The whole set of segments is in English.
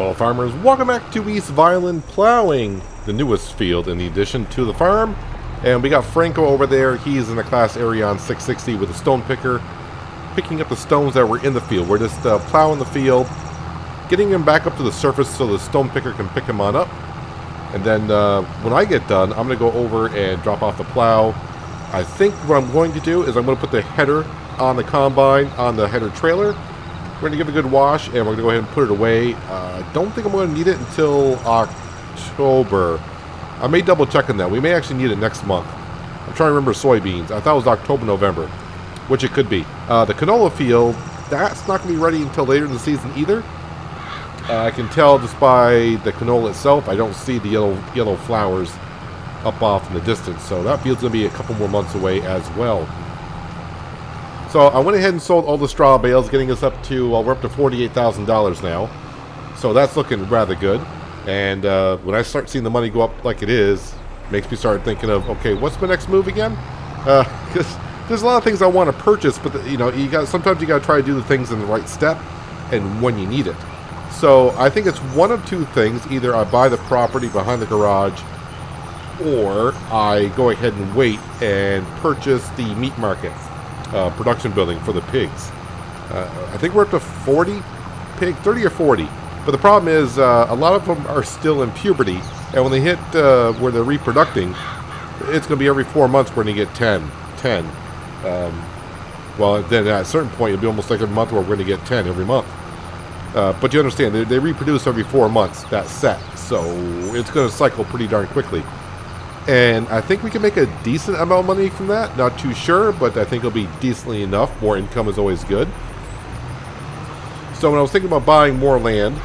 Hello farmers, welcome back to East Vineland, plowing the newest field in the addition to the farm. And we got Franco over there. He's in the class area on 660 with a stone picker, picking up the stones that were in the field. We're just plowing the field, getting them back up to the surface so the stone picker can pick them on up. And then when I get done, I'm going to go over and drop off the plow. I think what I'm going to do is I'm going to put the header on the combine, on the header trailer. We're going to give it a good wash, and we're going to go ahead and put it away. I don't think I'm going to need it until October. I may double check on that. We may actually need it next month. I'm trying to remember soybeans. I thought it was October, November, which it could be. The canola field, that's not going to be ready until later in the season either. I can tell just by the canola itself. I don't see the yellow flowers up off in the distance, so that field's going to be a couple more months away as well. So I went ahead and sold all the straw bales, getting us up to, well, we're up to $48,000 now. So that's looking rather good. And when I start seeing the money go up like it is, makes me start thinking of, okay, what's my next move again? Because there's a lot of things I want to purchase, but sometimes you got to try to do the things in the right step and when you need it. So I think it's one of two things. Either I buy the property behind the garage, or I go ahead and wait and purchase the meat market. Production building for the pigs. I think we're up to 40 pig, 30 or 40. But the problem is a lot of them are still in puberty, and when they hit where they're reproducing, it's going to be every 4 months we're going to get 10. Well, then at a certain point, it'll be almost like a month where we're going to get 10 every month. But you understand, they reproduce every 4 months, that's set. So it's going to cycle pretty darn quickly. And I think we can make a decent amount of money from that. Not too sure, but I think it'll be decently enough. More income is always good. So when I was thinking about buying more land,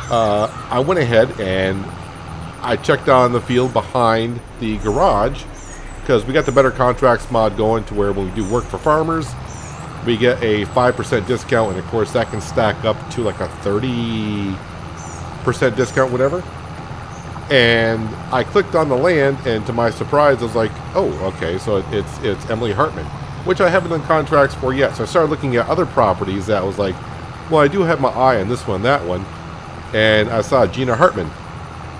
I went ahead and I checked on the field behind the garage, because we got the Better Contracts mod going to where when we do work for farmers, we get a 5% discount, and of course that can stack up to like a 30% discount, whatever. And I clicked on the land, and to my surprise, I was like, oh, okay, so it's Emily Hartman, which I haven't done contracts for yet. So I started looking at other properties that was like, well, I do have my eye on this one, that one. And I saw Gina Hartman,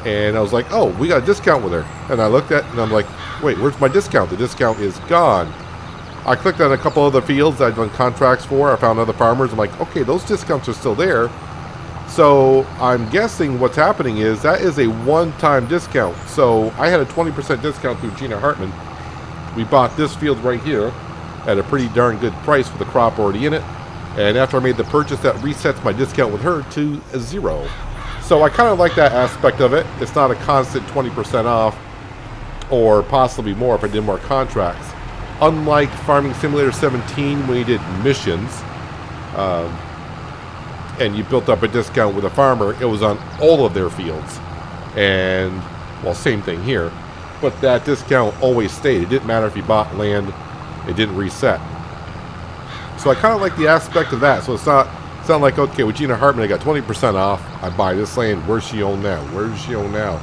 and I was like, oh, we got a discount with her. And I looked at it, and I'm like, wait, where's my discount? The discount is gone. I clicked on a couple other fields that I'd done contracts for. I found other farmers. I'm like, okay, those discounts are still there. So I'm guessing what's happening is that is a one-time discount. So I had a 20% discount through Gina Hartman. We bought this field right here at a pretty darn good price with the crop already in it. And after I made the purchase, that resets my discount with her to 0. So I kind of like that aspect of it. It's not a constant 20% off, or possibly more if I did more contracts. Unlike Farming Simulator 17 when you did missions, and you built up a discount with a farmer, it was on all of their fields. And, well, same thing here. But that discount always stayed. It didn't matter if you bought land, it didn't reset. So I kind of like the aspect of that. So it's not like, okay, with Gina Hartman, I got 20% off. I buy this land. Where's she own now? Where does she own now?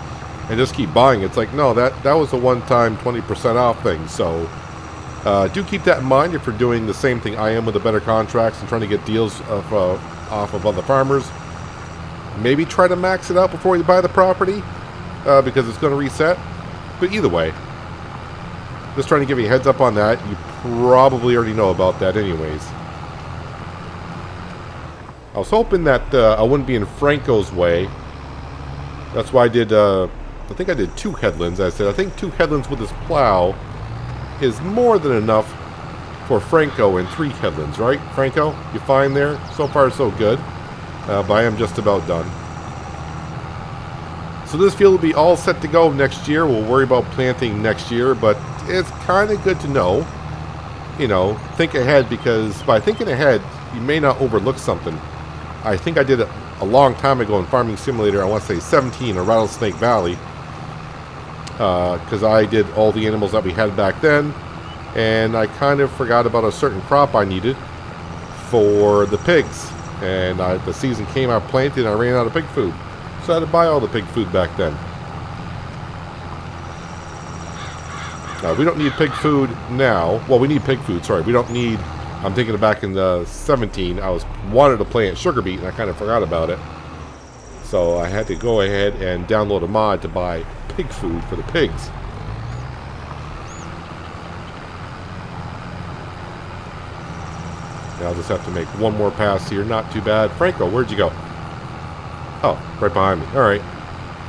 And just keep buying. It's like, no, that was a one-time 20% off thing. So do keep that in mind if you're doing the same thing I am with the Better Contracts and trying to get deals off of other farmers. Maybe try to max it out before you buy the property, because it's going to reset. But either way, just trying to give you a heads up on that. You probably already know about that anyways. I was hoping that I wouldn't be in Franco's way. That's why I did, I think I did 2 headlands. I said, I think 2 headlands with this plow is more than enough for Franco and 3 headlands, right? Franco, you fine there? So far, so good. But I am just about done. So this field will be all set to go next year. We'll worry about planting next year, but it's kind of good to know. You know, think ahead, because by thinking ahead, you may not overlook something. I think I did it a long time ago in Farming Simulator, I want to say 17, or Rattlesnake Valley. Because I did all the animals that we had back then. And I kind of forgot about a certain crop I needed for the pigs. And the season came, I planted, and I ran out of pig food. So I had to buy all the pig food back then. We don't need pig food now. Well, we need pig food, sorry. We don't need... I'm thinking of back in the 17, I wanted to plant sugar beet, and I kind of forgot about it. So I had to go ahead and download a mod to buy pig food for the pigs. Now I'll just have to make one more pass here. Not too bad. Franco, where'd you go? Oh, right behind me. Alright.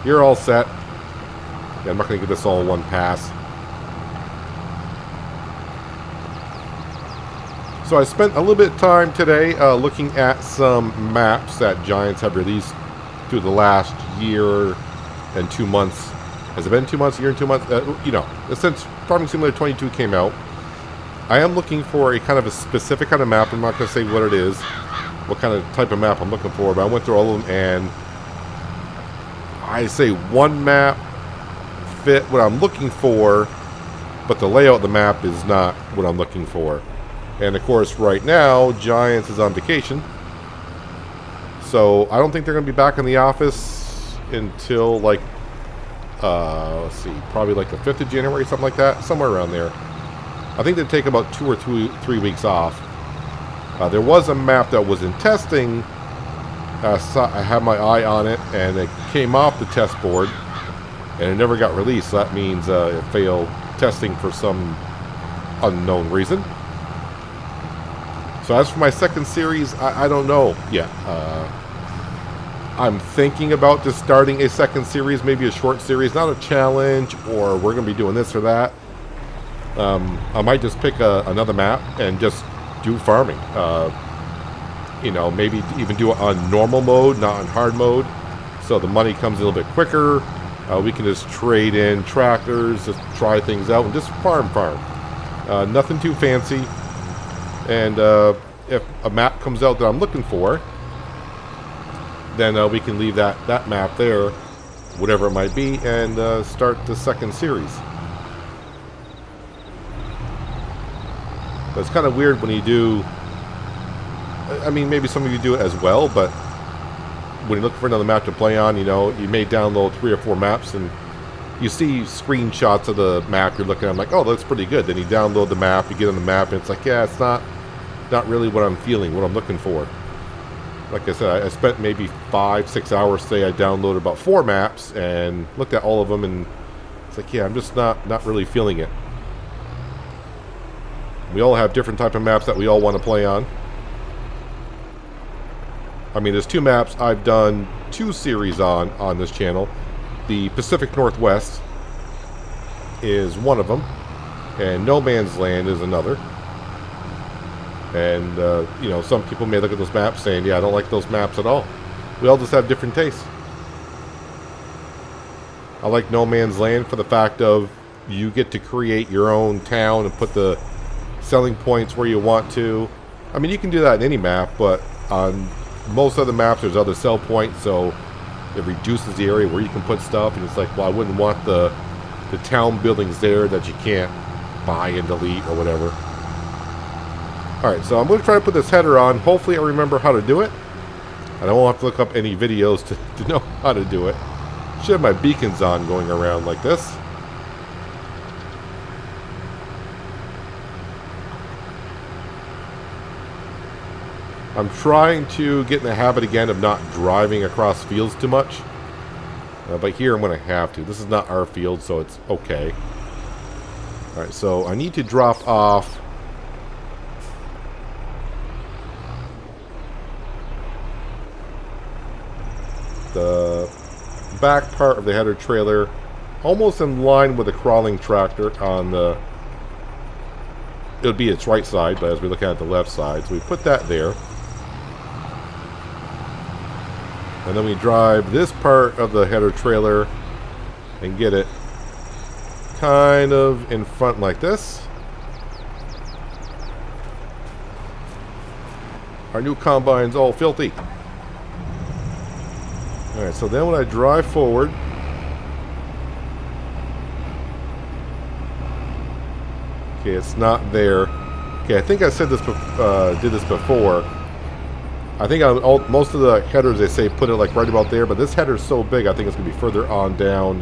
You're all set. Yeah, I'm not going to get this all in one pass. So I spent a little bit of time today looking at some maps that Giants have released through the last year and 2 months. Has it been 2 months, a year and 2 months? You know, since Farming Simulator 22 came out, I am looking for a kind of a specific kind of map. I'm not going to say what it is, what kind of type of map I'm looking for, but I went through all of them, and I say one map fit what I'm looking for, but the layout of the map is not what I'm looking for. And of course, right now, Giants is on vacation, so I don't think they're going to be back in the office until like, let's see, probably like the 5th of January, something like that, somewhere around there. I think they take about 2 or 3 weeks off. There was a map that was in testing. I had my eye on it, and it came off the test board, and it never got released. So that means it failed testing for some unknown reason. So as for my second series, I don't know yet. I'm thinking about just starting a second series, maybe a short series, not a challenge, or we're going to be doing this or that. I might just pick another map and just do farming. You know, maybe even do it on normal mode, not on hard mode, so the money comes a little bit quicker. We can just trade in tractors, just try things out, and just farm. Nothing too fancy. And if a map comes out that I'm looking for, then we can leave that map there, whatever it might be, and start the second series. But it's kind of weird when you do, I mean, maybe some of you do it as well, but when you look for another map to play on, you know, you may download 3 or 4 maps, and you see screenshots of the map you're looking at. I'm like, oh, that's pretty good. Then you download the map, you get on the map, and it's like, yeah, it's not really what I'm feeling, what I'm looking for. Like I said, I spent maybe 5-6 hours today. I downloaded about 4 maps and looked at all of them, and it's like, yeah, I'm just not really feeling it. We all have different type of maps that we all want to play on. I mean, there's 2 maps I've done 2 series on this channel. The Pacific Northwest is one of them, and No Man's Land is another. And, you know, some people may look at those maps saying, yeah, I don't like those maps at all. We all just have different tastes. I like No Man's Land for the fact of you get to create your own town and put the selling points where you want to. I mean, you can do that in any map, but on most other maps there's other sell points, so it reduces the area where you can put stuff, and it's like, well, I wouldn't want the town buildings there that you can't buy and delete or whatever. Alright, so I'm going to try to put this header on. Hopefully I remember how to do it. I don't have to look up any videos to know how to do it. Should have my beacons on going around like this. I'm trying to get in the habit again of not driving across fields too much. But here I'm going to have to. This is not our field, so it's okay. Alright, so I need to drop off the back part of the header trailer, almost in line with the crawling tractor on the... It would be its right side, but as we look at the left side, so we put that there. And then we drive this part of the header trailer and get it kind of in front like this. Our new combine's all filthy. Alright, so then when I drive forward, okay, it's not there. Okay, I think I said this, did this before. I think most of the headers, they say put it like right about there, but this header is so big, I think it's going to be further on down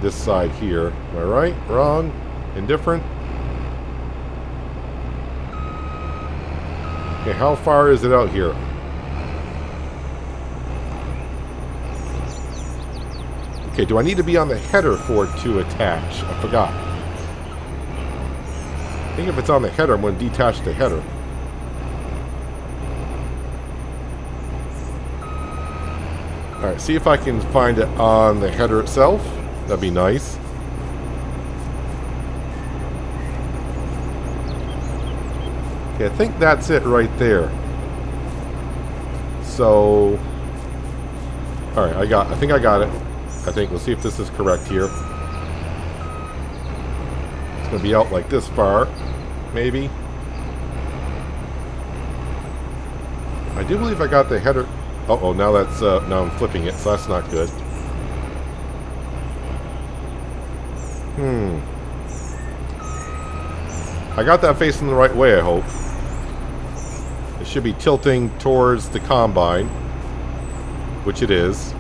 this side here. Am I right? Wrong? Indifferent? Okay, how far is it out here? Okay, do I need to be on the header for it to attach? I forgot. I think if it's on the header, I'm going to detach the header. Alright, see if I can find it on the header itself. That'd be nice. Okay, I think that's it right there. So... Alright, I think I got it. I think. We'll see if this is correct here. It's going to be out like this far. Maybe. I do believe I got the header... Uh-oh, now that's, now I'm flipping it, so that's not good. I got that facing the right way, I hope. It should be tilting towards the combine, which it is.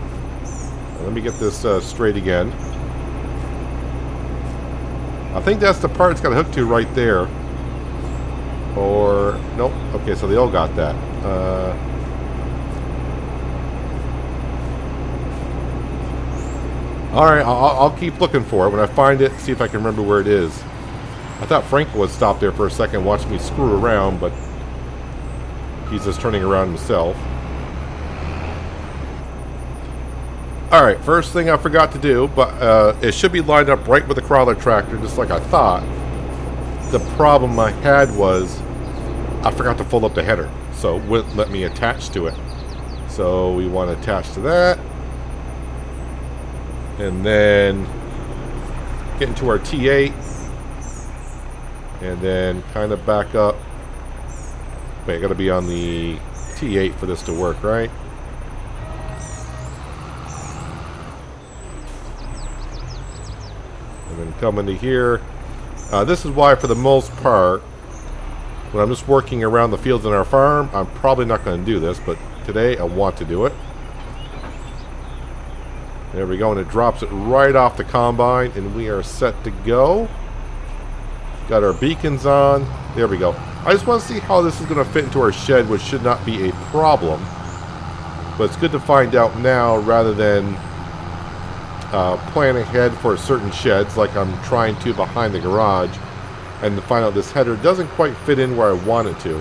Let me get this straight again. I think that's the part it's got to hook to right there. Or, nope. Okay, so they all got that. Alright, I'll keep looking for it. When I find it, see if I can remember where it is. I thought Frank would stop there for a second, watch me screw around, but he's just turning around himself. Alright, first thing I forgot to do, but it should be lined up right with the crawler tractor, just like I thought. The problem I had was I forgot to fold up the header, so it wouldn't let me attach to it. So we want to attach to that. And then get into our T8. And then kind of back up. Wait, I gotta be on the T8 for this to work, right? And then come into here. This is why, for the most part, when I'm just working around the fields in our farm, I'm probably not going to do this, but today I want to do it. There we go, and it drops it right off the combine, and we are set to go. Got our beacons on. There we go. I just want to see how this is going to fit into our shed, which should not be a problem. But it's good to find out now rather than plan ahead for certain sheds like I'm trying to behind the garage, and to find out this header doesn't quite fit in where I want it to.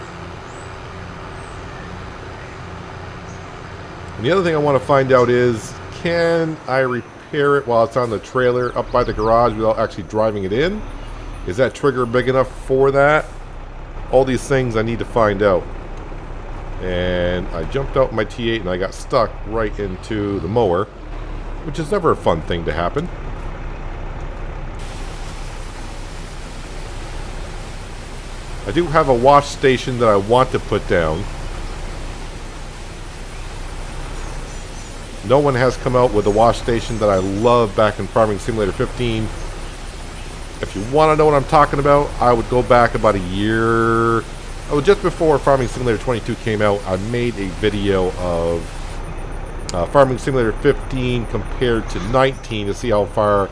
And the other thing I want to find out is, can I repair it while it's on the trailer up by the garage without actually driving it in? Is that trigger big enough for that? All these things I need to find out. And I jumped out my T8 and I got stuck right into the mower, which is never a fun thing to happen. I do have a wash station that I want to put down. No one has come out with a wash station that I love back in Farming Simulator 15. If you want to know what I'm talking about, I would go back about a year. Oh, just before Farming Simulator 22 came out, I made a video of Farming Simulator 15 compared to 19 to see how far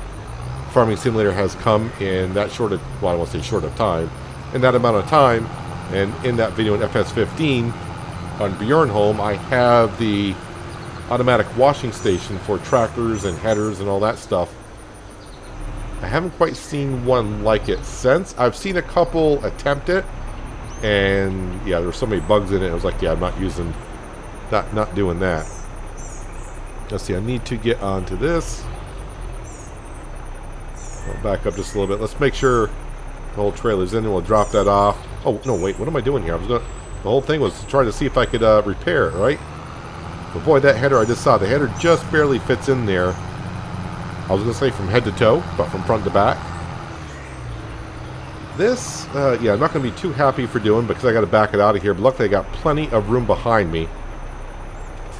Farming Simulator has come in that short of, well, I won't say short of time, in that amount of time. And in that video in FS15 on Bjornholm, I have the automatic washing station for tractors and headers and all that stuff. I haven't quite seen one like it since. I've seen a couple attempt it, and yeah, there were so many bugs in it. I was like, yeah, I'm not using, not doing that. Let's see, I need to get onto this. I'll back up just a little bit. Let's make sure the whole trailer's in, and we'll drop that off. Oh no, wait, what am I doing here? The whole thing was to try to see if I could repair it, right? But boy, that header I just saw, the header just barely fits in there. I was going to say from head to toe, but from front to back. This, yeah, I'm not going to be too happy for doing because I got to back it out of here. But luckily, I got plenty of room behind me.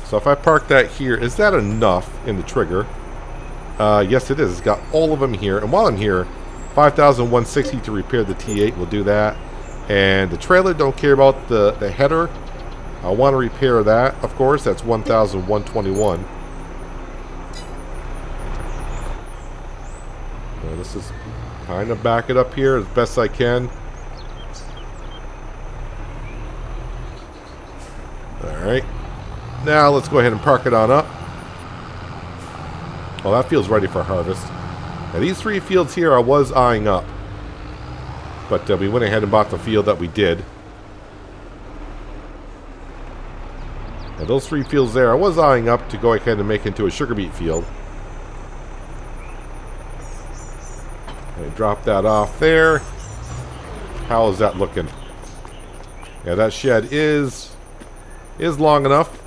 So if I park that here, is that enough in the trigger? Yes, it is. It's got all of them here. And while I'm here, 5,160 to repair the T8 will do that. And the trailer, don't care about the header. I want to repair that, of course. That's 1,121. This is kind of back it up here as best I can. Alright. Now let's go ahead and park it on up. Well, that field's ready for harvest. Now, these 3 fields here I was eyeing up. But we went ahead and bought the field that we did. And those 3 fields there I was eyeing up to go ahead and make into a sugar beet field. And drop that off there. How is that looking? Yeah, that shed is long enough.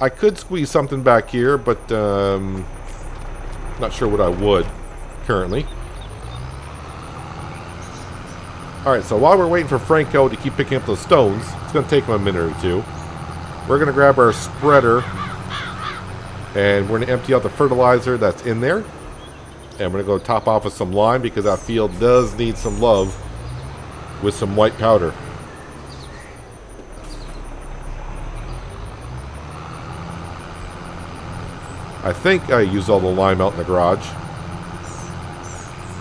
I could squeeze something back here, but not sure what I would currently. Alright, so while we're waiting for Franco to keep picking up those stones, it's going to take him a minute or two. We're going to grab our spreader, and we're going to empty out the fertilizer that's in there. And we're going to go top off with some lime, because that field does need some love with some white powder. I think I used all the lime out in the garage.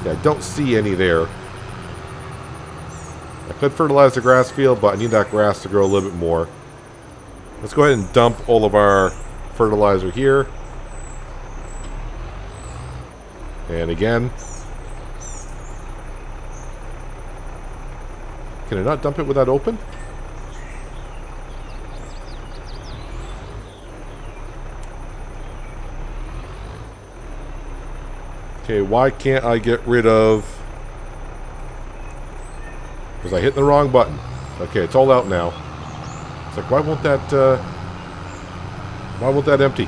Yeah, I don't see any there. I could fertilize the grass field, but I need that grass to grow a little bit more. Let's go ahead and dump all of our fertilizer here. And again. Can I not dump it with that open? Okay, why can't I get rid of... Was I hitting the wrong button? Okay, it's all out now. It's like, why won't that empty?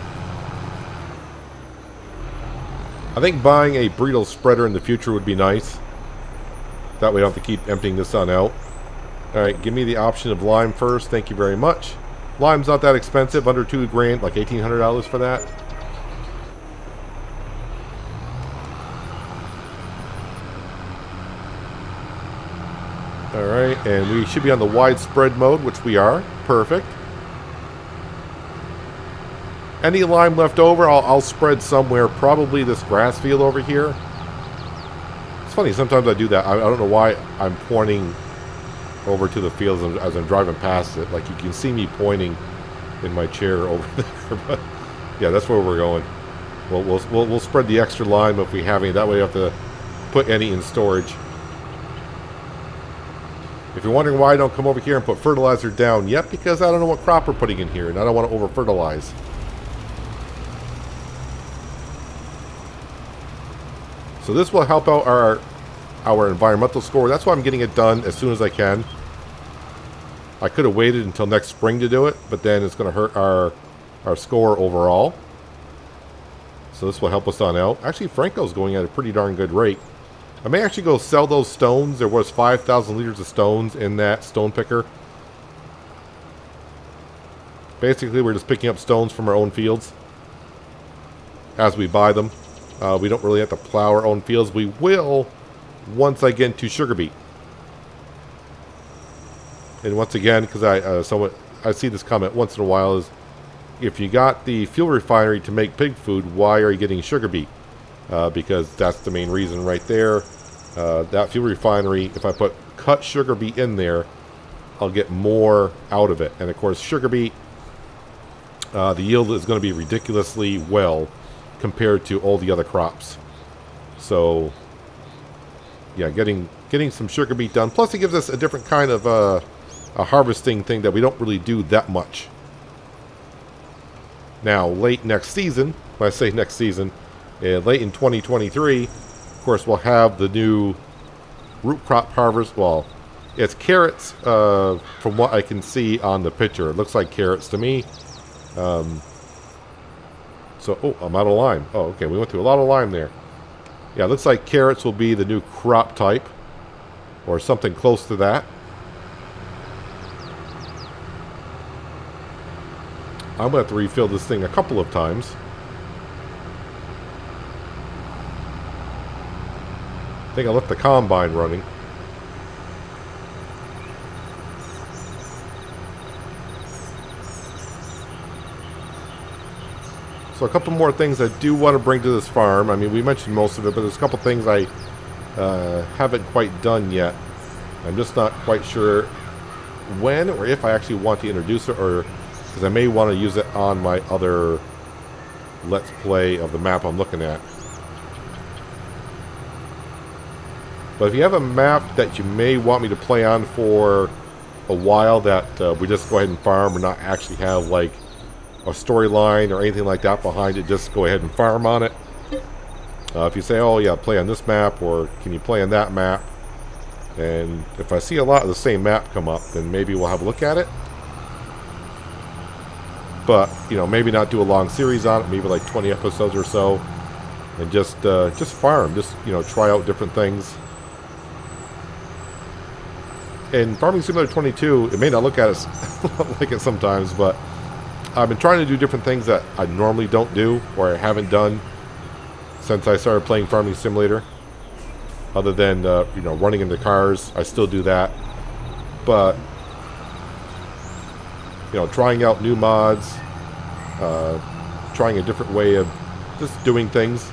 I think buying a burrito spreader in the future would be nice. That way I don't have to keep emptying this on out. Alright, give me the option of lime first. Thank you very much. Lime's not that expensive, under $2 grand, like $1,800 for that. Alright, and we should be on the widespread mode, which we are. Perfect. Any lime left over, I'll spread somewhere. Probably this grass field over here. It's funny, sometimes I do that. I don't know why I'm pointing over to the fields as I'm driving past it. Like, you can see me pointing in my chair over there. But yeah, that's where we're going. We'll spread the extra lime if we have any. That way you have to put any in storage. If you're wondering why I don't come over here and put fertilizer down yet, because I don't know what crop we're putting in here, and I don't want to over-fertilize. So this will help out our environmental score. That's why I'm getting it done as soon as I can. I could have waited until next spring to do it, but then it's going to hurt our score overall. So this will help us on out. Actually, Franco's going at a pretty darn good rate. I may actually go sell those stones. There was 5,000 liters of stones in that stone picker. Basically, we're just picking up stones from our own fields as we buy them. We don't really have to plow our own fields. We will once I get into sugar beet. And once again, because I see this comment once in a while, is if you got the fuel refinery to make pig food, why are you getting sugar beet? Because that's the main reason right there. That fuel refinery, if I put cut sugar beet in there, I'll get more out of it. And of course, sugar beet, the yield is going to be ridiculously well compared to all the other crops. So, yeah, getting some sugar beet done. Plus, it gives us a different kind of a harvesting thing that we don't really do that much. Now, late next season, when I say next season, late in 2023, of course, we'll have the new root crop harvest. Well, it's carrots from what I can see on the picture. It looks like carrots to me. So, oh, I'm out of lime. Oh, okay, we went through a lot of lime there. Yeah, it looks like carrots will be the new crop type, or something close to that. I'm going to have to refill this thing a couple of times. I think I left the combine running. So a couple more things I do want to bring to this farm. I mean, we mentioned most of it, but there's a couple things I haven't quite done yet. I'm just not quite sure when or if I actually want to introduce it, or because I may want to use it on my other let's play of the map I'm looking at. But if you have a map that you may want me to play on for a while that we just go ahead and farm and not actually have like a storyline or anything like that behind it, just go ahead and farm on it. If you say, oh yeah, play on this map, or can you play on that map? And if I see a lot of the same map come up, then maybe we'll have a look at it. But, you know, maybe not do a long series on it, maybe like 20 episodes or so. And just farm, just, you know, try out different things. In Farming Simulator 22, it may not look at it like it sometimes, but I've been trying to do different things that I normally don't do, or I haven't done since I started playing Farming Simulator. Other than, you know, running into cars. I still do that. But, you know, trying out new mods. Trying a different way of just doing things.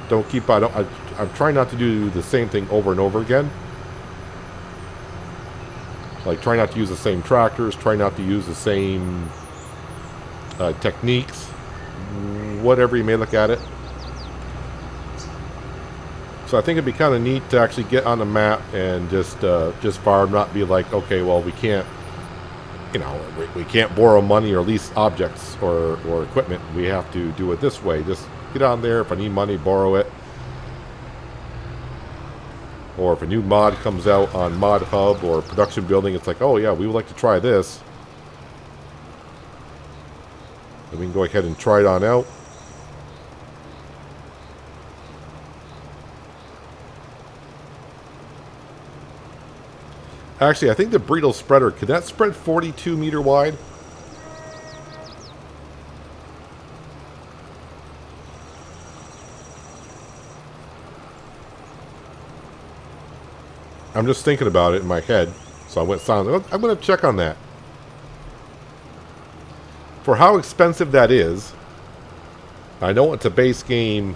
I'm trying not to do the same thing over and over again. Like, try not to use the same tractors. Try not to use the same techniques. Whatever you may look at it. So I think it'd be kind of neat to actually get on the map and just farm, not be like, okay, well, we can't, you know, we can't borrow money or lease objects or equipment. We have to do it this way. Just get on there. If I need money, borrow it. Or if a new mod comes out on Mod Hub or Production Building, it's like, oh yeah, we would like to try this. And we can go ahead and try it on out. Actually, I think the Bredal spreader, could that spread 42 meter wide? I'm just thinking about it in my head, so I went silent. I'm going to check on that. For how expensive that is, I know it's a base game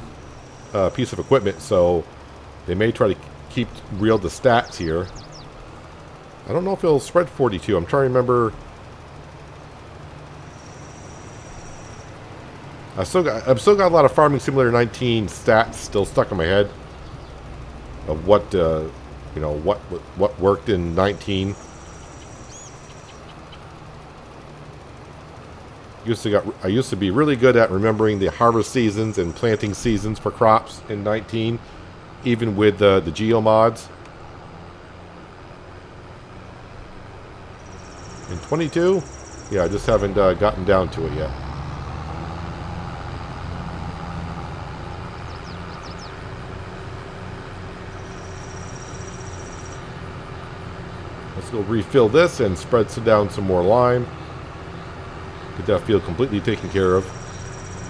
piece of equipment, so they may try to keep real the stats here. I don't know if it'll spread 42. I'm trying to remember. I've still got a lot of Farming Simulator 19 stats still stuck in my head of what you know, what worked in 19. I used to be really good at remembering the harvest seasons and planting seasons for crops in 19, even with the geo mods. In 22, yeah, I just haven't gotten down to it yet. Let's go refill this and spread down some more lime. Get that field completely taken care of.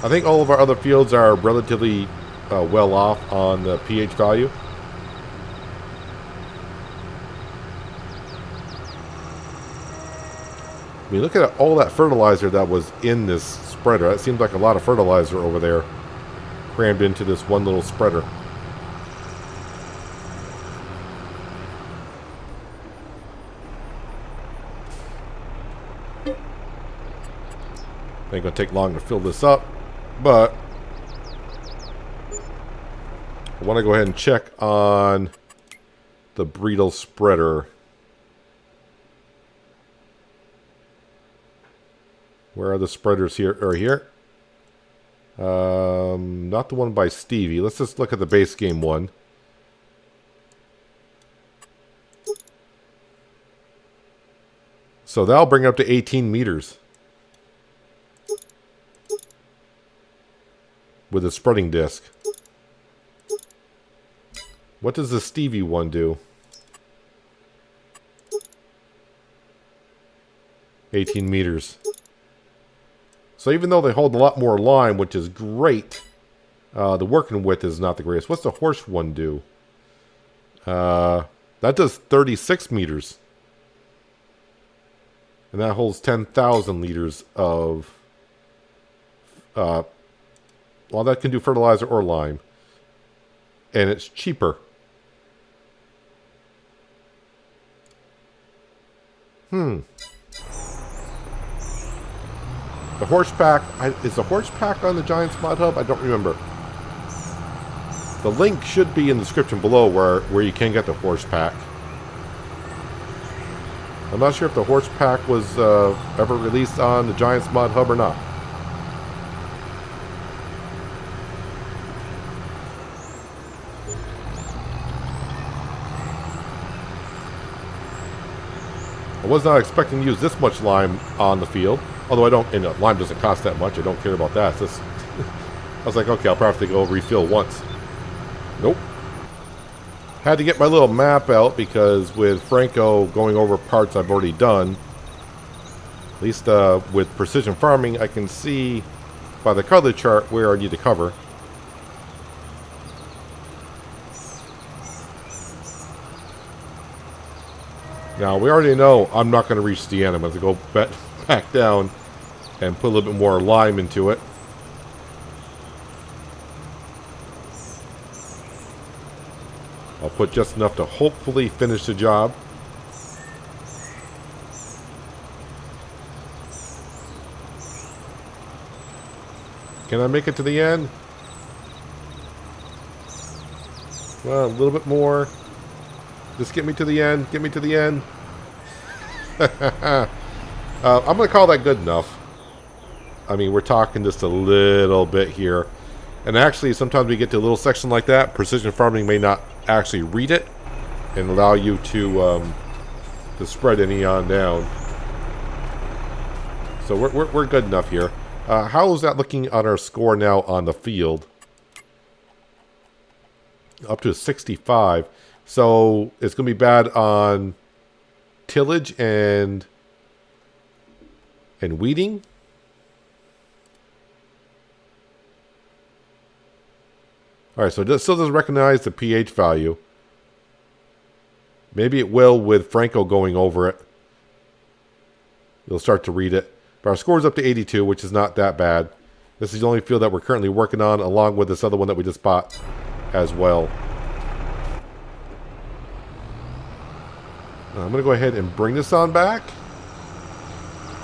I think all of our other fields are relatively well off on the pH value. I mean, look at all that fertilizer that was in this spreader. That seems like a lot of fertilizer over there crammed into this one little spreader. Ain't gonna take long to fill this up, but I want to go ahead and check on the Bredal spreader. Where are the spreaders here? Or here? Not the one by Stevie. Let's just look at the base game one. So that'll bring it up to 18 meters. With a spreading disc. What does the Stevie one do? 18 meters. So even though they hold a lot more lime, which is great, the working width is not the greatest. What's the horse one do? That does 36 meters. And that holds 10,000 liters of... well, that can do fertilizer or lime. And it's cheaper. The horse pack, is the horse pack on the Giants mod hub? I don't remember. The link should be in the description below where you can get the horse pack. I'm not sure if the horse pack was ever released on the Giants mod hub or not. I was not expecting to use this much lime on the field. Although I don't, and lime doesn't cost that much. I don't care about that. It's just, I was like, okay, I'll probably go refill once. Nope. Had to get my little map out because with Franco going over parts I've already done, at least with precision farming, I can see by the color chart where I need to cover. Now, we already know I'm not going to reach the end. I'm going to go back down and put a little bit more lime into it. I'll put just enough to hopefully finish the job. Can I make it to the end? Well, a little bit more. Just get me to the end. Get me to the end. I'm going to call that good enough. I mean, we're talking just a little bit here. And actually, sometimes we get to a little section like that. Precision farming may not actually read it and allow you to spread any on down. So we're good enough here. How is that looking on our score now on the field? Up to 65. So it's going to be bad on tillage and weeding. Alright, so it still doesn't recognize the pH value. Maybe it will with Franco going over it. You'll start to read it. But our score is up to 82, which is not that bad. This is the only field that we're currently working on, along with this other one that we just bought as well. I'm going to go ahead and bring this on back.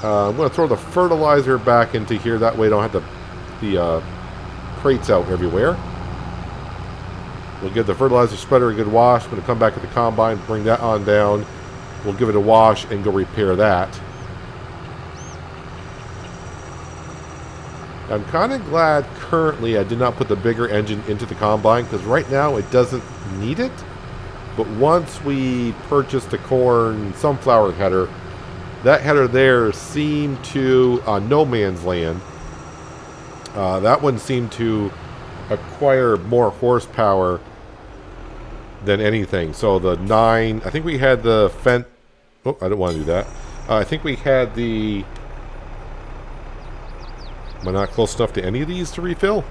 I'm going to throw the fertilizer back into here. That way I don't have the crates out everywhere. We'll give the fertilizer spreader a good wash. I'm going to come back at the combine, bring that on down. We'll give it a wash and go repair that. I'm kind of glad currently I did not put the bigger engine into the combine because right now it doesn't need it. But once we purchased the corn sunflower header, that header there seemed to, no man's land, that one seemed to acquire more horsepower than anything. So the 9, I think we had the Fent, oh, I don't want to do that. I think we had the, am I not close enough to any of these to refill?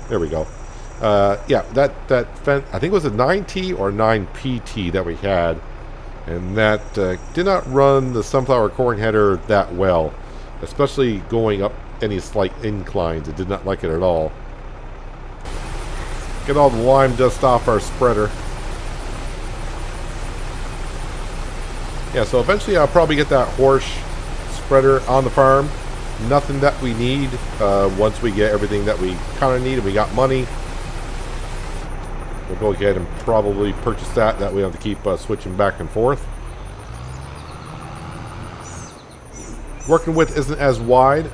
There we go. Yeah, that Fent, I think it was a 9T or 9PT that we had. And that did not run the sunflower corn header that well. Especially going up any slight inclines. It did not like it at all. Get all the lime dust off our spreader. Yeah, so eventually I'll probably get that horse spreader on the farm. Nothing that we need once we get everything that we kind of need and we got money. We'll go ahead and probably purchase that. That way we don't have to keep switching back and forth. Working width isn't as wide.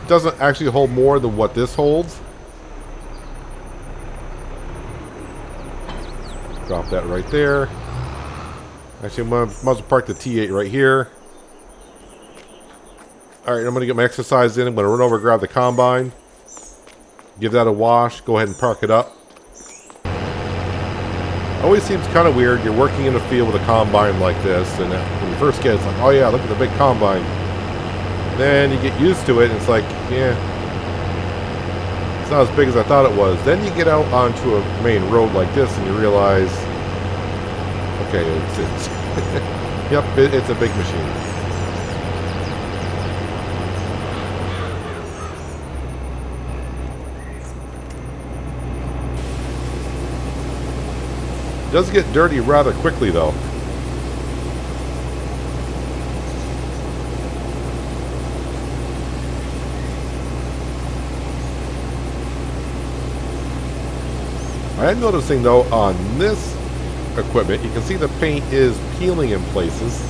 Doesn't actually hold more than what this holds. Drop that right there. Actually, I might as well park the T8 right here. Alright, I'm going to get my exercise in. I'm going to run over and grab the combine. Give that a wash. Go ahead and park it up. Always seems kind of weird. You're working in a field with a combine like this, and when you first get it, it's like, oh yeah, look at the big combine. Then you get used to it, and it's like, yeah, it's not as big as I thought it was. Then you get out onto a main road like this, and you realize, okay, it's yep, it's a big machine. It does get dirty rather quickly, though. I am noticing though on this equipment, you can see the paint is peeling in places.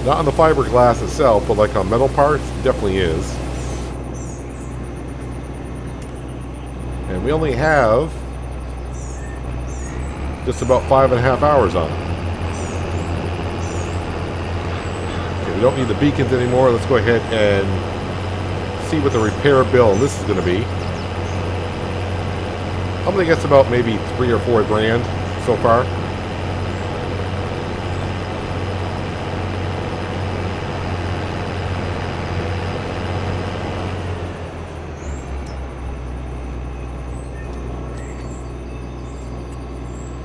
Not on the fiberglass itself, but like on metal parts, definitely is. And we only have just about 5.5 hours on it. Okay, we don't need the beacons anymore. Let's go ahead and see what the repair bill on this is going to be. I'm going to guess about maybe 3 or 4 grand so far.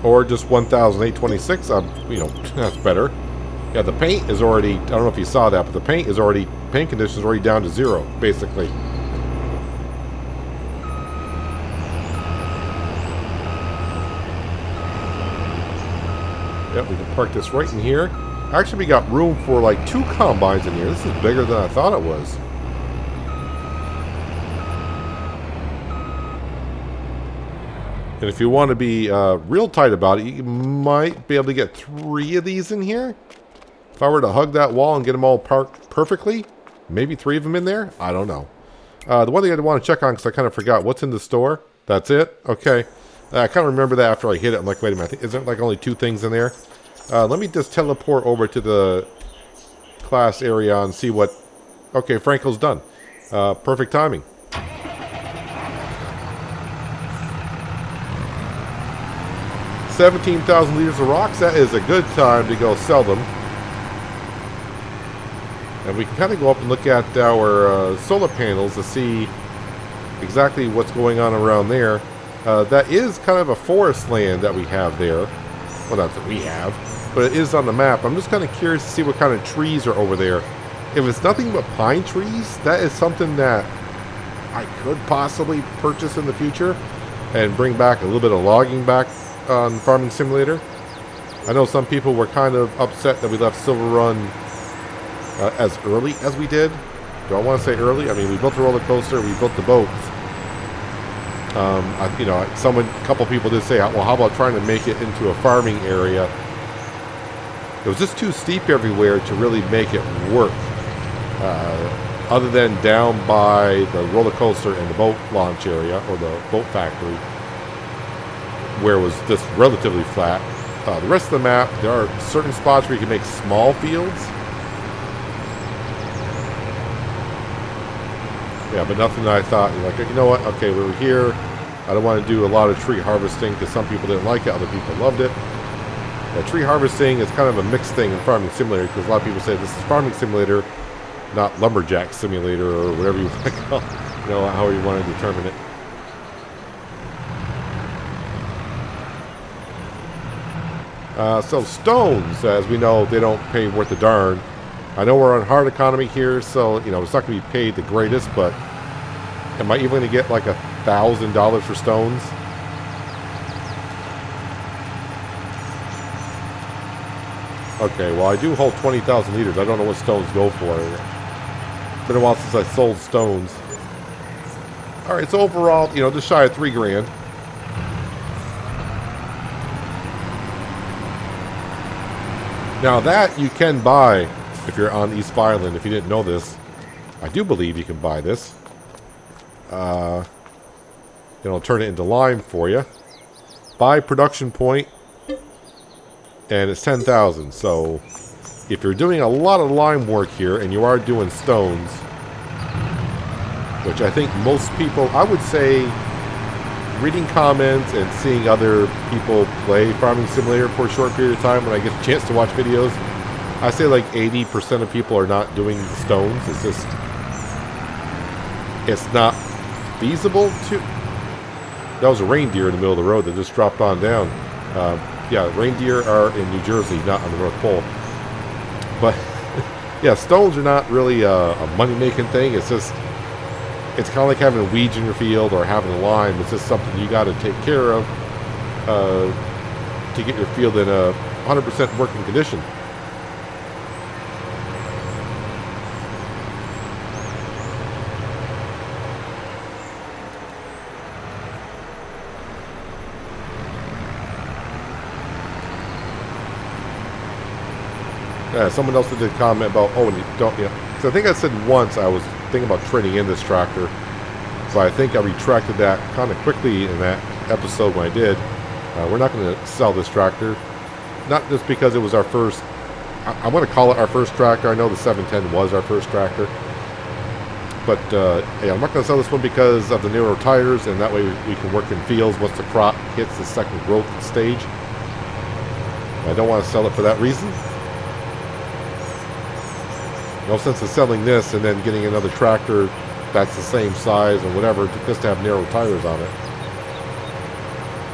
Or just 1,826. You know, that's better. Yeah, the paint is already, I don't know if you saw that, but the paint is already, paint condition is already down to 0, basically. Yep, we can park this right in here. Actually, we got room for like 2 combines in here. This is bigger than I thought it was. And if you want to be real tight about it, you might be able to get 3 of these in here. If I were to hug that wall and get them all parked perfectly, maybe 3 of them in there? I don't know. The one thing I want to check on, because I kind of forgot, what's in the store? That's it? Okay. I kind of remember that after I hit it. I'm like, wait a minute, isn't there like only 2 things in there? Let me just teleport over to the class area and see what... Okay, Franco's done. Perfect timing. $17,000 liters of rocks. That is a good time to go sell them. And we can kind of go up and look at our solar panels to see exactly what's going on around there. That is kind of a forest land that we have there. Well, not that we have, but it is on the map. I'm just kind of curious to see what kind of trees are over there. If it's nothing but pine trees, that is something that I could possibly purchase in the future and bring back a little bit of logging back on Farming Simulator. I know some people were kind of upset that we left Silver Run as early as we did. Do I want to say early? I mean, we built the roller coaster, we built the boats. You know, a couple people did say, well, how about trying to make it into a farming area? It was just too steep everywhere to really make it work. Other than down by the roller coaster and the boat launch area, or the boat factory, where it was just relatively flat. The rest of the map, there are certain spots where you can make small fields. Yeah, but nothing that I thought, like, you know what, okay, we were here. I don't want to do a lot of tree harvesting because some people didn't like it, other people loved it. Yeah, tree harvesting is kind of a mixed thing in Farming Simulator because a lot of people say this is Farming Simulator, not Lumberjack Simulator or whatever you want to call it, you know, how you want to determine it. So stones, as we know, they don't pay worth a darn. I know we're on hard economy here, so, you know, it's not going to be paid the greatest, but am I even going to get like $1,000 for stones? Okay, well, I do hold 20,000 liters. I don't know what stones go for. It's been a while since I sold stones. Alright, so overall, you know, just shy of 3 grand. Now that you can buy if you're on East Vineland. If you didn't know this, I do believe you can buy this. It'll turn it into lime for you. Buy production point, and it's 10,000. So if you're doing a lot of lime work here and you are doing stones, which I think most people, I would say, reading comments and seeing other people play Farming Simulator for a short period of time when I get a chance to watch videos, I say like 80% of people are not doing stones. It's just, it's not feasible to. That was a reindeer in the middle of the road that just dropped on down. Yeah, reindeer are in New Jersey, not on the North Pole. But yeah, stones are not really a money-making thing. It's just, it's kind of like having weeds in your field or having a lime. It's just something you got to take care of to get your field in a 100% working condition. Someone else did comment about, oh, and you don't, so I think I said once I was thinking about trading in this tractor. So I think I retracted that kind of quickly in that episode when I did. We're not going to sell this tractor. Not just because it was our first, I want to call it our first tractor. I know the 710 was our first tractor. But yeah, I'm not going to sell this one because of the narrow tires, and that way we can work in fields once the crop hits the second growth stage. I don't want to sell it for that reason. No sense in selling this and then getting another tractor that's the same size and whatever, just to have narrow tires on it.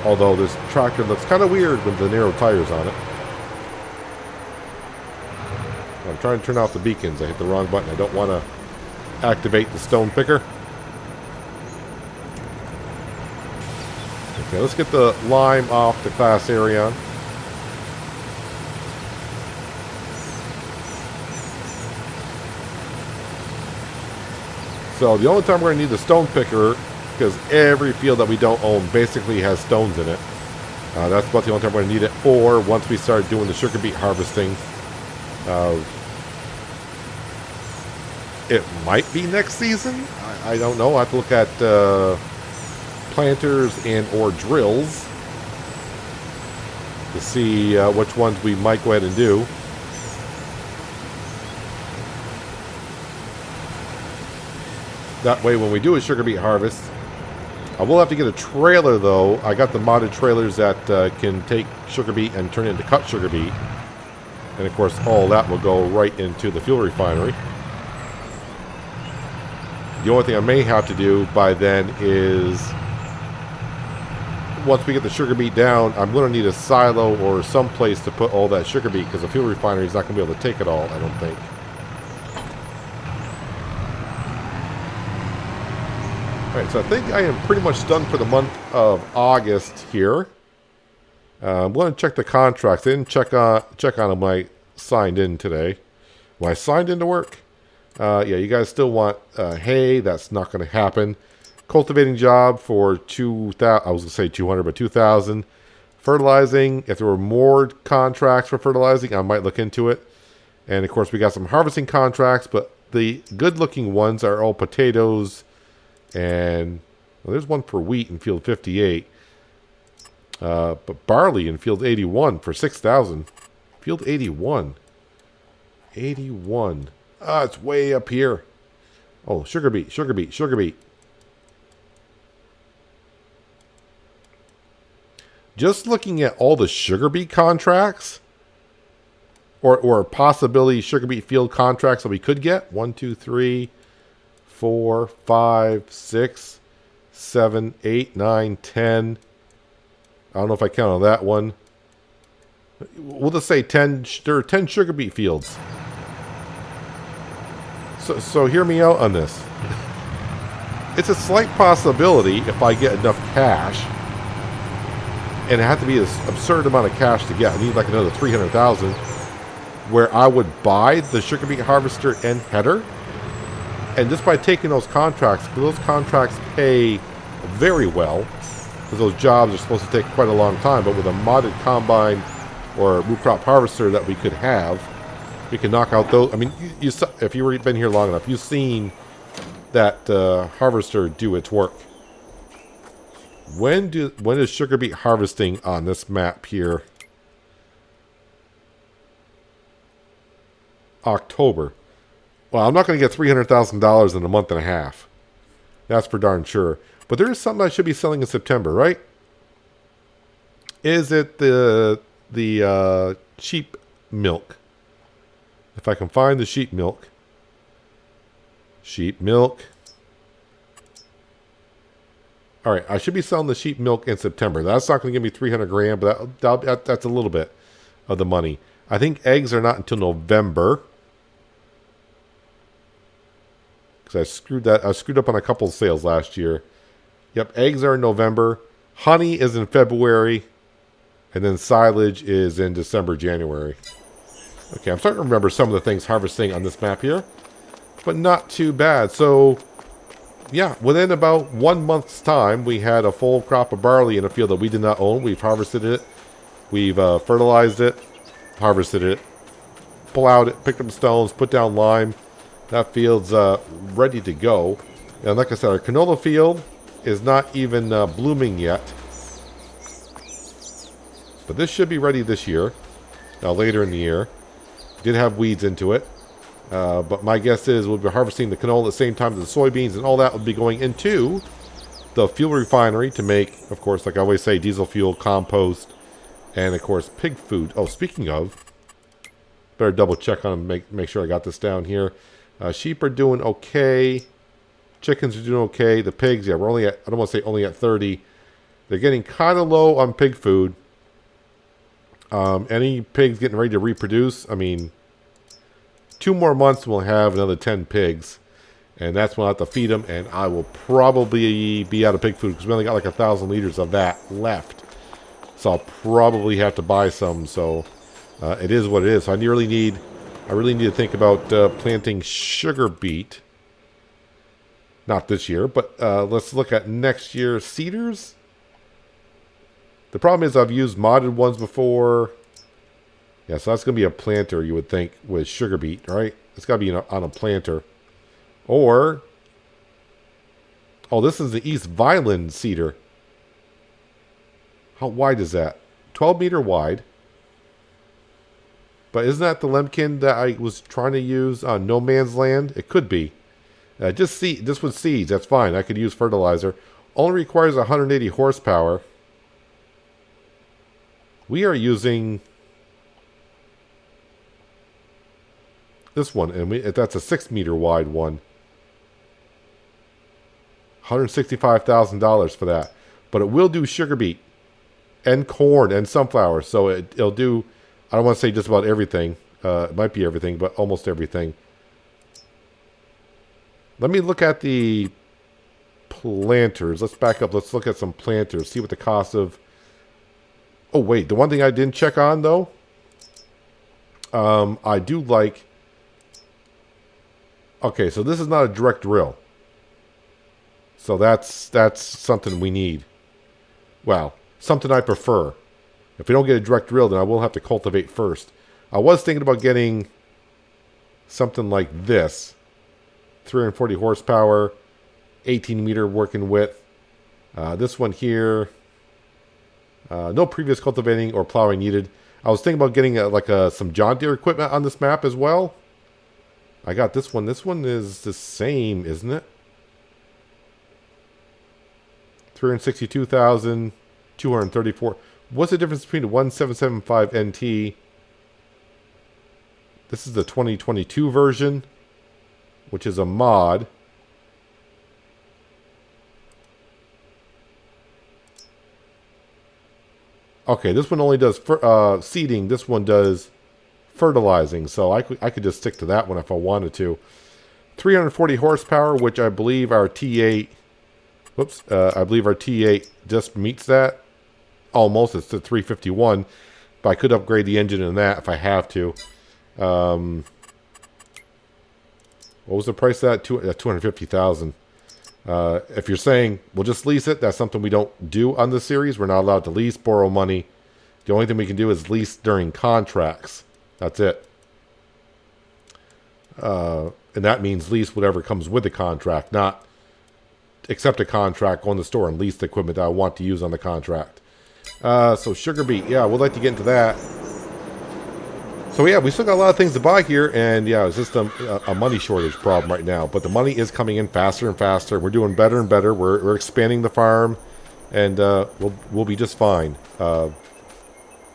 Although this tractor looks kind of weird with the narrow tires on it. I'm trying to turn off the beacons. I hit the wrong button. I don't want to activate the stone picker. Okay, let's get the lime off the Class Arion. So the only time we're going to need the stone picker, because every field that we don't own basically has stones in it. That's about the only time we're going to need it. Or once we start doing the sugar beet harvesting. It might be next season. I don't know. I have to look at planters and or drills to see which ones we might go ahead and do. That way when we do a sugar beet harvest, I will have to get a trailer though. I got the modded trailers that can take sugar beet and turn it into cut sugar beet. And of course all that will go right into the fuel refinery. The only thing I may have to do by then is, once we get the sugar beet down, I'm going to need a silo or some place to put all that sugar beet, because the fuel refinery is not going to be able to take it all, I don't think. Alright, so I think I am pretty much done for the month of August here. I'm going to check the contracts. I didn't check on them when I signed in today. When I signed into work. Yeah, you guys still want hay. That's not going to happen. Cultivating job for 2,000. I was going to say 200, but 2,000. Fertilizing. If there were more contracts for fertilizing, I might look into it. And of course, we got some harvesting contracts, but the good-looking ones are all potatoes. And well, there's one for wheat in field 58. But barley in field 81 for 6,000. Field 81. 81. Ah, it's way up here. Oh, sugar beet, sugar beet, sugar beet. Just looking at all the sugar beet contracts, or possibility sugar beet field contracts that we could get. 1, 2, 3, 4, 5, 6, 7, 8, 9, 10. I don't know if I count on that one. We'll just say 10. There are 10 sugar beet fields. So hear me out on this. It's a slight possibility if I get enough cash, and it had to be an absurd amount of cash to get. I need like another 300,000, where I would buy the sugar beet harvester and header, and just by taking those contracts, because those contracts pay very well, because those jobs are supposed to take quite a long time. But with a modded combine or root crop harvester that we could have, we can knock out those. I mean, if you've been here long enough, you've seen that harvester do its work. When is sugar beet harvesting on this map here? October. Well, I'm not going to get $300,000 in a month and a half. That's for darn sure. But there is something I should be selling in September, right? Is it the sheep milk? If I can find the sheep milk. Sheep milk. Alright, I should be selling the sheep milk in September. That's not going to give me 300 grand, but that's a little bit of the money. I think eggs are not until November. Because I screwed up on a couple of sales last year. Yep, eggs are in November. Honey is in February. And then silage is in December, January. Okay, I'm starting to remember some of the things harvesting on this map here. But not too bad. So, yeah, within about 1 month's time, we had a full crop of barley in a field that we did not own. We've harvested it. We've fertilized it. Harvested it. plowed it, picked up stones, put down lime. That field's ready to go. And like I said, our canola field is not even blooming yet. But this should be ready this year. Later in the year. Did have weeds into it. But my guess is we'll be harvesting the canola at the same time as the soybeans, and all that will be going into the fuel refinery to make, of course, like I always say, diesel fuel, compost, and of course pig food. Oh, speaking of, better double check on them, make sure I got this down here. Sheep are doing okay. Chickens are doing okay. The pigs, yeah, we're only at, I don't want to say only at 30. They're getting kind of low on pig food. Any pigs getting ready to reproduce, I mean, 2 more months we'll have another 10 pigs. And that's when I'll have to feed them, and I will probably be out of pig food because we only got like 1,000 liters of that left. So I'll probably have to buy some. So it is what it is. So I really need to think about planting sugar beet. Not this year, but let's look at next year's cedars. The problem is I've used modded ones before. Yeah, so that's going to be a planter, you would think, with sugar beet, right? It's got to be on a planter. Or, oh, this is the East Vineland cedar. How wide is that? 12 meter wide. But isn't that the Lemkin that I was trying to use on No Man's Land? It could be. Just with seeds, that's fine. I could use fertilizer. Only requires 180 horsepower. We are using this one, and that's a 6 meter wide one. $165,000 for that. But it will do sugar beet and corn and sunflower. So it'll do, I don't want to say just about everything. It might be everything, but almost everything. Let me look at the planters. Let's back up. Let's look at some planters. See what the cost of... Oh, wait. The one thing I didn't check on, though. I do like... Okay, so this is not a direct drill. So that's something we need. Well, something I prefer. If we don't get a direct drill, then I will have to cultivate first. I was thinking about getting something like this. 340 horsepower, 18 meter working width. This one here, no previous cultivating or plowing needed. I was thinking about getting some John Deere equipment on this map as well. I got this one. This one is the same, isn't it? 362,234. What's the difference between the 1775 NT? This is the 2022 version, which is a mod. Okay, this one only does seeding. This one does fertilizing. So I could just stick to that one if I wanted to. 340 horsepower, which I believe our T8... Whoops. I believe our T8 just meets that. Almost. It's the 351. But I could upgrade the engine in that if I have to. What was the price of that? $250,000. If you're saying we'll just lease it, that's something we don't do on this series. We're not allowed to lease, borrow money. The only thing we can do is lease during contracts. That's it. And that means lease whatever comes with the contract, not accept a contract, go in the store and lease the equipment that I want to use on the contract. So sugar beet, yeah, we'd like to get into that. So yeah, we still got a lot of things to buy here, and yeah, it's just a money shortage problem right now. But the money is coming in faster and faster. We're doing better and better. We're expanding the farm, and we'll be just fine.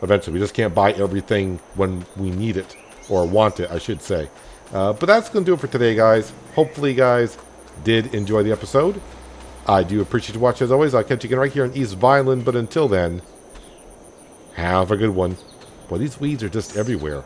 Eventually, we just can't buy everything when we need it or want it, I should say. But that's going to do it for today, guys. Hopefully, you guys did enjoy the episode. I do appreciate you watching as always. I'll catch you again right here in East Vineland. But until then, have a good one. Well, these weeds are just everywhere.